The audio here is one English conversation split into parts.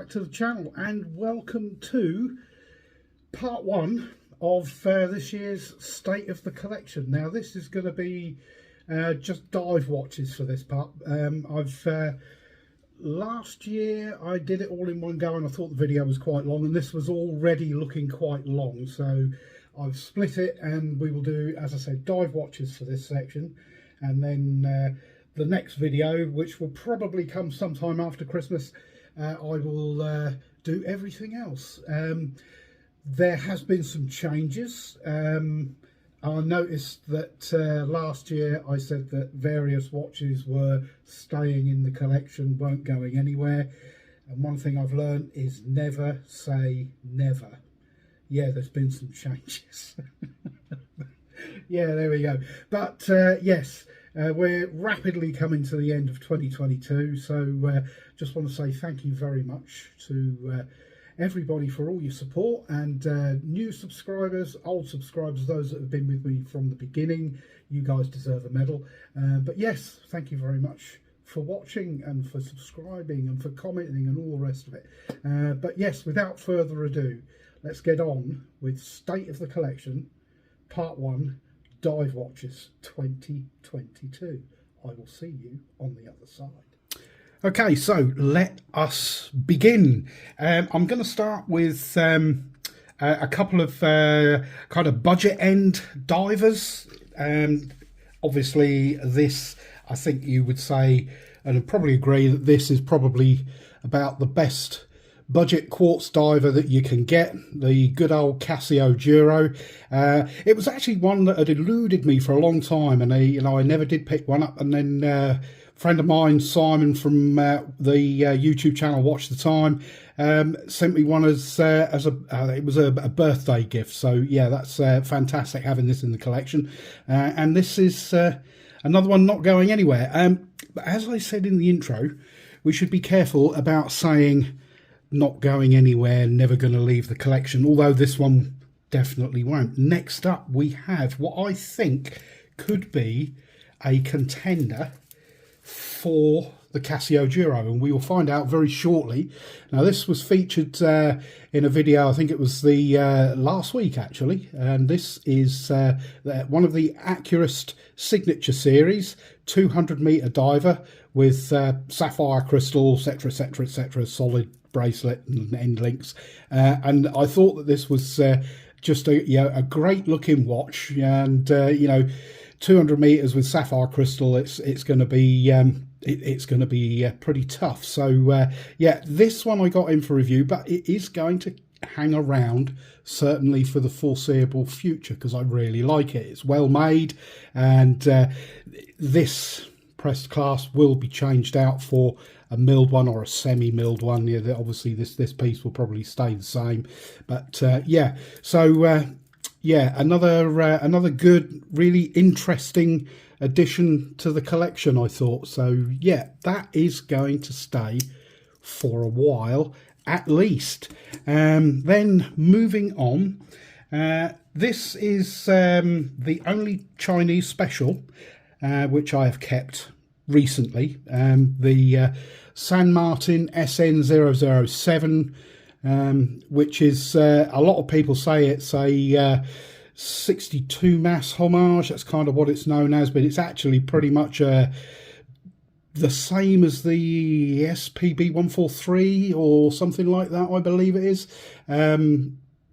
back to the channel and welcome to part one of this year's State of the Collection. Now this is going to be just dive watches for this part. Last year I did it all in one go and I thought the video was quite long, and this was already looking quite long, so I've split it and we will do, as I said, dive watches for this section, and then the next video, which will probably come sometime after Christmas, I will do everything else. There has been some changes. I noticed that last year I said that various watches were staying in the collection, weren't going anywhere. And one thing I've learned is never say never. Yeah, there's been some changes. Yeah, there we go. But yes, we're rapidly coming to the end of 2022. So just want to say thank you very much to everybody for all your support, and new subscribers, old subscribers, those that have been with me from the beginning. You guys deserve a medal. But yes, thank you very much for watching and for subscribing and for commenting and all the rest of it. But yes, without further ado, let's get on with State of the Collection, Part 1, Dive Watches 2022. I will see you on the other side. Okay, so let us begin. I'm going to start with a couple of kind of budget end divers. Obviously this, I think you would say, and I'd probably agree, that this is probably about the best budget quartz diver that you can get, the good old Casio Duro. It was actually one that had eluded me for a long time, and I never did pick one up, and then friend of mine, Simon from the YouTube channel Watch the Time, sent me one as it was a birthday gift. So yeah, that's fantastic having this in the collection, and this is another one not going anywhere. But as I said in the intro, we should be careful about saying not going anywhere, never going to leave the collection, although this one definitely won't. Next up we have what I think could be a contender for the Casio Duro, and we will find out very shortly. Now this was featured in a video, I think it was the last week actually, and this is one of the Accurist signature series 200-meter diver with sapphire crystal, etc, etc, etc, solid bracelet and end links, and I thought that this was just a great looking watch, and 200 meters with sapphire crystal, it's going to be pretty tough. So yeah, this one I got in for review, but it is going to hang around certainly for the foreseeable future because I really like it. It's well made, and this pressed class will be changed out for a milled one or a semi-milled one. Yeah, obviously this piece will probably stay the same, but yeah, so yeah, another good, really interesting addition to the collection, I thought. So yeah, that is going to stay for a while at least. Then moving on, this is the only Chinese special which I have kept recently, the San Martin SN007, which is a lot of people say it's a 62 mass homage. That's kind of what it's known as, but it's actually pretty much the same as the SPB 143 or something like that, I believe it is.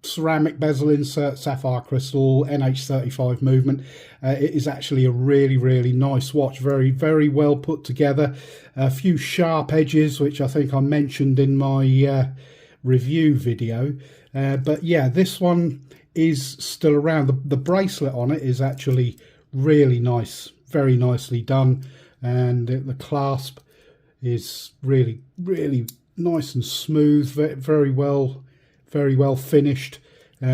Ceramic bezel insert, sapphire crystal, NH35 movement. It is actually a really nice watch, very well put together. A few sharp edges, which I think I mentioned in my review video, but yeah, this one is still around. The bracelet on it is actually really nice, very nicely done, and the clasp is really nice and smooth, very well finished.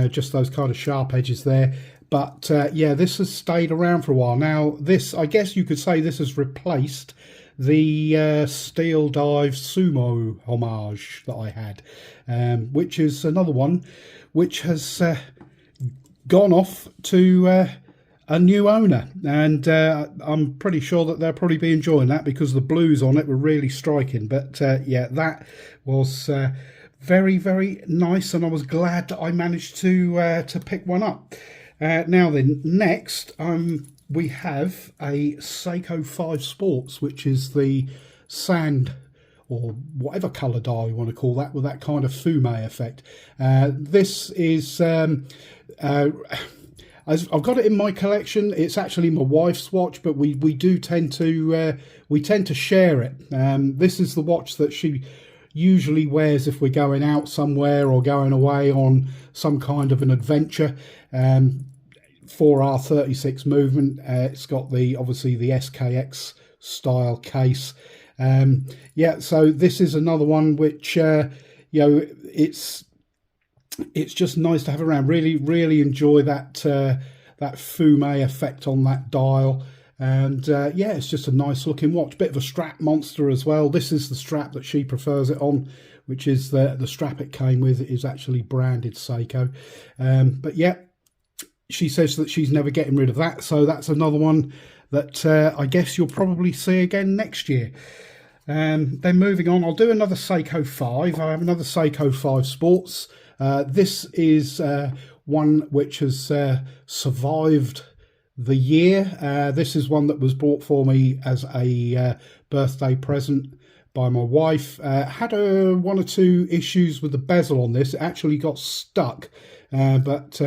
Just those kind of sharp edges there, but yeah, this has stayed around for a while now. This, I guess you could say, this has replaced the Steel Dive Sumo homage that I had, which is another one which has gone off to a new owner, and I'm pretty sure that they'll probably be enjoying that because the blues on it were really striking. But yeah, that was very, very nice, and I was glad that I managed to pick one up. Now then, next we have a Seiko 5 Sports, which is the sand or whatever colour dial you want to call that, with that kind of fume effect. This is I've got it in my collection. It's actually my wife's watch, but we do tend to share it. This is the watch that she usually wears if we're going out somewhere or going away on some kind of an adventure. 4R36 movement. It's got obviously the SKX style case. Yeah, so this is another one which you know, it's just nice to have around. Really enjoy that that fume effect on that dial, and yeah, it's just a nice looking watch. Bit of a strap monster as well. This is the strap that she prefers it on, which is the strap it came with. It is actually branded Seiko, but yeah, she says that she's never getting rid of that, so that's another one that I guess you'll probably see again next year. Then moving on, I'll do another Seiko 5. I have another Seiko 5 Sports. This is one which has survived the year. This is one that was bought for me as a birthday present by my wife. Had one or two issues with the bezel on this. It actually got stuck, but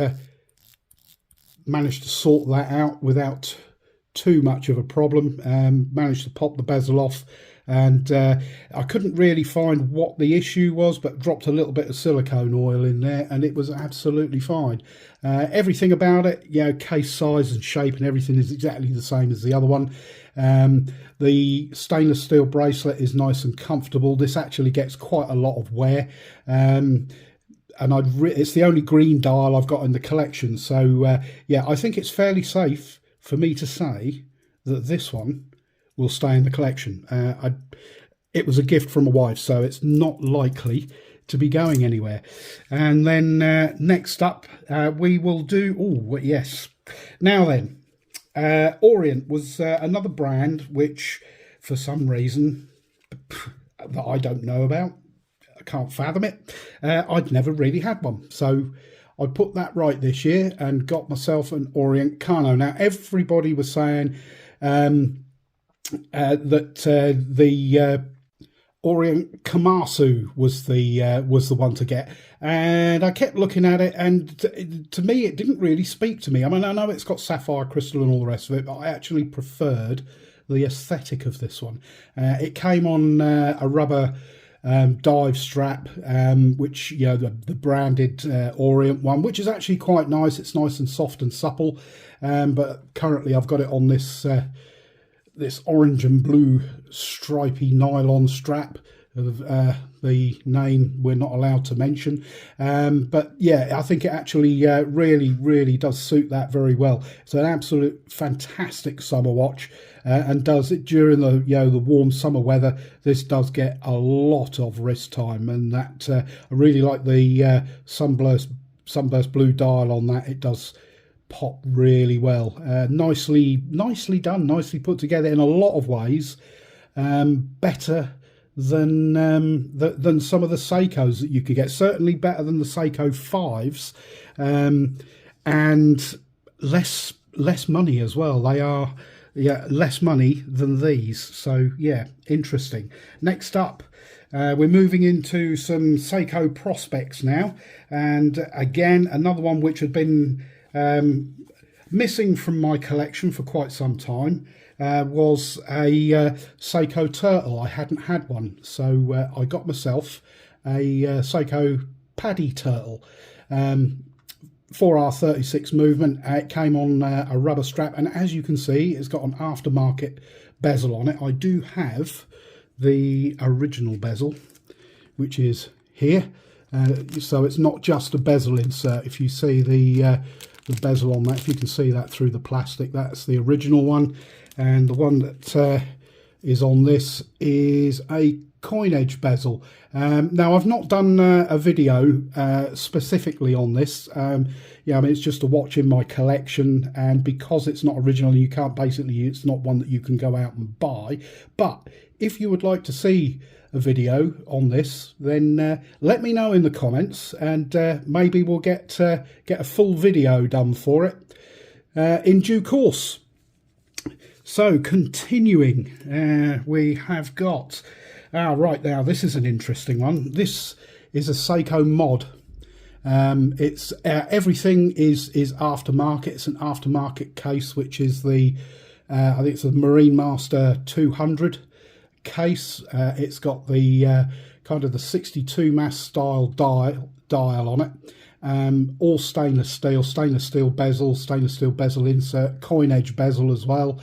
managed to sort that out without too much of a problem. Managed to pop the bezel off, and I couldn't really find what the issue was, but dropped a little bit of silicone oil in there and it was absolutely fine. Everything about it, you know, case size and shape and everything is exactly the same as the other one. The stainless steel bracelet is nice and comfortable. This actually gets quite a lot of wear, and it's the only green dial I've got in the collection, so yeah, I think it's fairly safe for me to say that this one will stay in the collection. It was a gift from my wife, so it's not likely to be going anywhere. And then next up, we will do, oh yes, now then, Orient was another brand which for some reason that I don't know about, I can't fathom it, I'd never really had one, so I put that right this year and got myself an Orient Kano. Now everybody was saying that the Orient Kamasu was the one to get, and I kept looking at it, and to me it didn't really speak to me. I mean, I know it's got sapphire crystal and all the rest of it, but I actually preferred the aesthetic of this one. It came on a rubber dive strap, which, you know, the branded Orient one, which is actually quite nice. It's nice and soft and supple, but currently I've got it on this this orange and blue stripy nylon strap of the name we're not allowed to mention, but yeah, I think it actually really does suit that very well. It's an absolute fantastic summer watch, and does it during the, you know, the warm summer weather. This does get a lot of wrist time, and that I really like the sunburst blue dial on that. It does pop really well. Nicely done, nicely put together in a lot of ways. Better than some of the Seikos that you could get. Certainly better than the Seiko 5s, and less money as well. They are, yeah, less money than these. So yeah, interesting. Next up, we're moving into some Seiko Prospects now, and again another one which had been missing from my collection for quite some time. Was a Seiko Turtle. I hadn't had one, so I got myself a Seiko Paddy Turtle, 4R36 movement. It came on a rubber strap, and as you can see, it's got an aftermarket bezel on it. I do have the original bezel, which is here, so it's not just a bezel insert. If you see the bezel on that, if you can see that through the plastic, that's the original one. And the one that is on this is a coin edge bezel. Now I've not done a video specifically on this. Yeah, I mean, it's just a watch in my collection, and because it's not original, you can't basically, it's not one that you can go out and buy. But if you would like to see a video on this, then let me know in the comments, and maybe we'll get a full video done for it in due course. So continuing, we have got right, now this is an interesting one. This is a Seiko Mod. It's everything is aftermarket. It's an aftermarket case, which is the I think it's the Marine Master 200 case. It's got the kind of the 62 mass style dial on it. All stainless steel bezel, stainless steel bezel insert, coin edge bezel as well.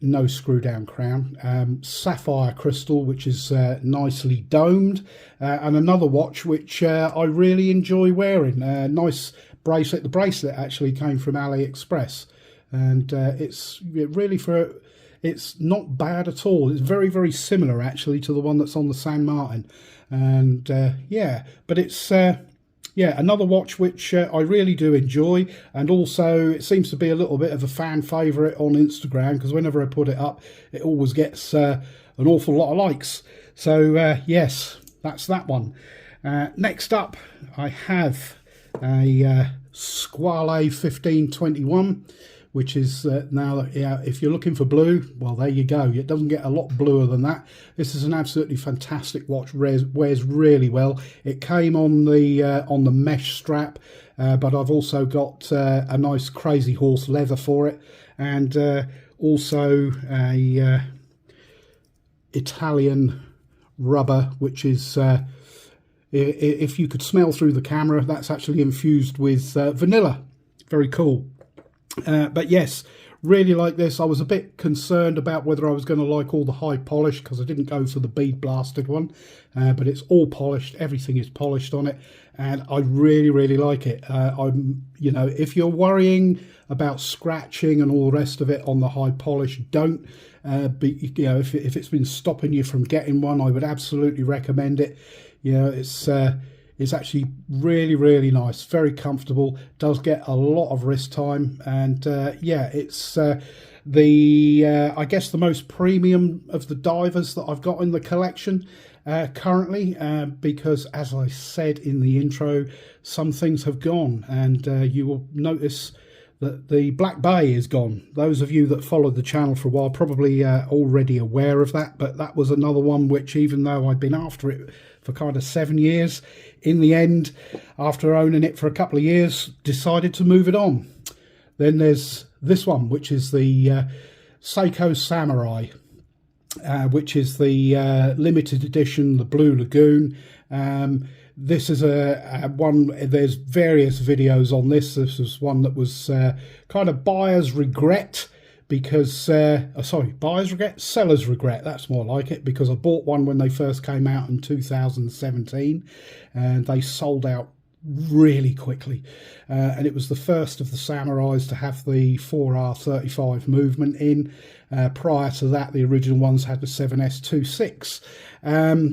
No screw down crown, sapphire crystal, which is nicely domed, and another watch which I really enjoy wearing. Nice bracelet. The bracelet actually came from AliExpress, and it's really it's not bad at all. It's very, very similar actually to the one that's on the San Martin, and yeah, but it's yeah, another watch which I really do enjoy, and also it seems to be a little bit of a fan favourite on Instagram, because whenever I put it up, it always gets an awful lot of likes. So yes, that's that one. Next up, I have a Squali 1521, which is now, yeah, if you're looking for blue, well, there you go. It doesn't get a lot bluer than that. This is an absolutely fantastic watch. Wears really well. It came on the mesh strap, but I've also got a nice Crazy Horse leather for it, and also a Italian rubber, which is if you could smell through the camera, that's actually infused with vanilla. Very cool. But yes, really like this. I was a bit concerned about whether I was going to like all the high polish, because I didn't go for the bead blasted one, but it's all polished. Everything is polished on it, and I really, really like it. You know, if you're worrying about scratching and all the rest of it on the high polish, don't. You know, if it's been stopping you from getting one, I would absolutely recommend it. You know, it's actually really, really nice, very comfortable, does get a lot of wrist time, and yeah, it's I guess the most premium of the divers that I've got in the collection currently, because as I said in the intro, some things have gone, and you will notice that the Black Bay is gone. Those of you that followed the channel for a while probably already aware of that, but that was another one which, even though I'd been after it for kind of 7 years, in the end, after owning it for a couple of years, decided to move it on. Then there's this one, which is the Seiko Samurai, which is the limited edition, the Blue Lagoon. This is a one, there's various videos on this. This was one that was kind of buyer's regret, because sorry, buyer's regret, seller's regret, that's more like it, because I bought one when they first came out in 2017, and they sold out really quickly, and it was the first of the Samurais to have the 4R35 movement in. Prior to that, the original ones had the 7S26.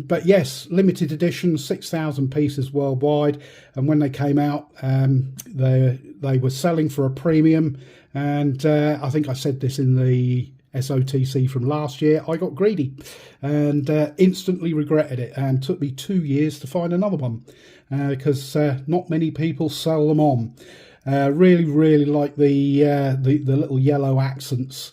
But yes, limited edition, 6,000 pieces worldwide, and when they came out, they were selling for a premium, and I think I said this in the SOTC from last year, I got greedy and instantly regretted it, and took me 2 years to find another one, because not many people sell them on. Really, really like the little yellow accents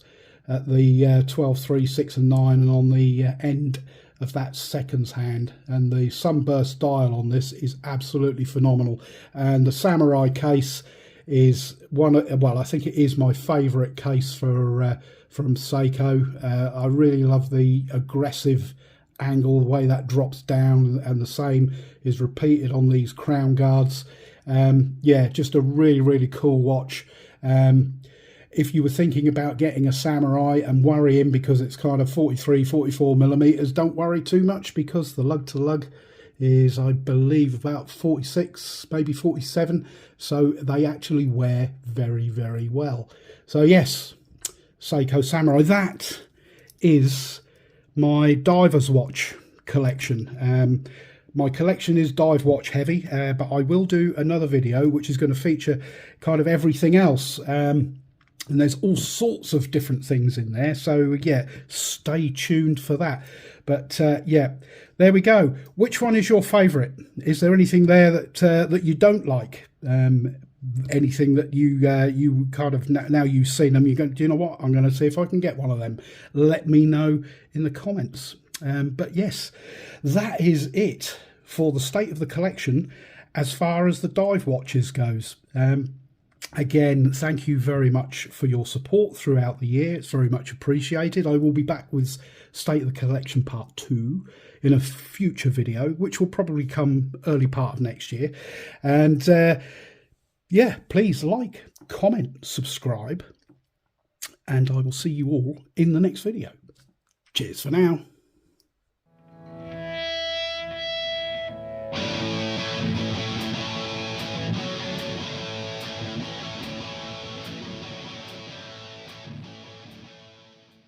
at the 12, 3, 6 and 9, and on the end of that seconds hand, and the sunburst dial on this is absolutely phenomenal. And the Samurai case is one, well, I think it is my favourite case for from Seiko. I really love the aggressive angle, the way that drops down, and the same is repeated on these crown guards. Yeah, just a really, really cool watch. If you were thinking about getting a Samurai and worrying because it's kind of 43, 44 millimeters, don't worry too much, because the lug to lug is, I believe, about 46, maybe 47. So they actually wear very, very well. So yes, Seiko Samurai. That is my diver's watch collection. My collection is dive watch heavy, but I will do another video which is going to feature kind of everything else. And there's all sorts of different things in there. So yeah, stay tuned for that. But yeah, there we go. Which one is your favourite? Is there anything there that you don't like? Anything that you kind of, now you've seen them, you go, do you know what? I'm going to see if I can get one of them. Let me know in the comments. But yes, that is it for the state of the collection as far as the dive watches goes. Again, thank you very much for your support throughout the year. It's very much appreciated. I will be back with State of the Collection Part 2 in a future video, which will probably come early part of next year. And yeah, please like, comment, subscribe, and I will see you all in the next video. Cheers for now.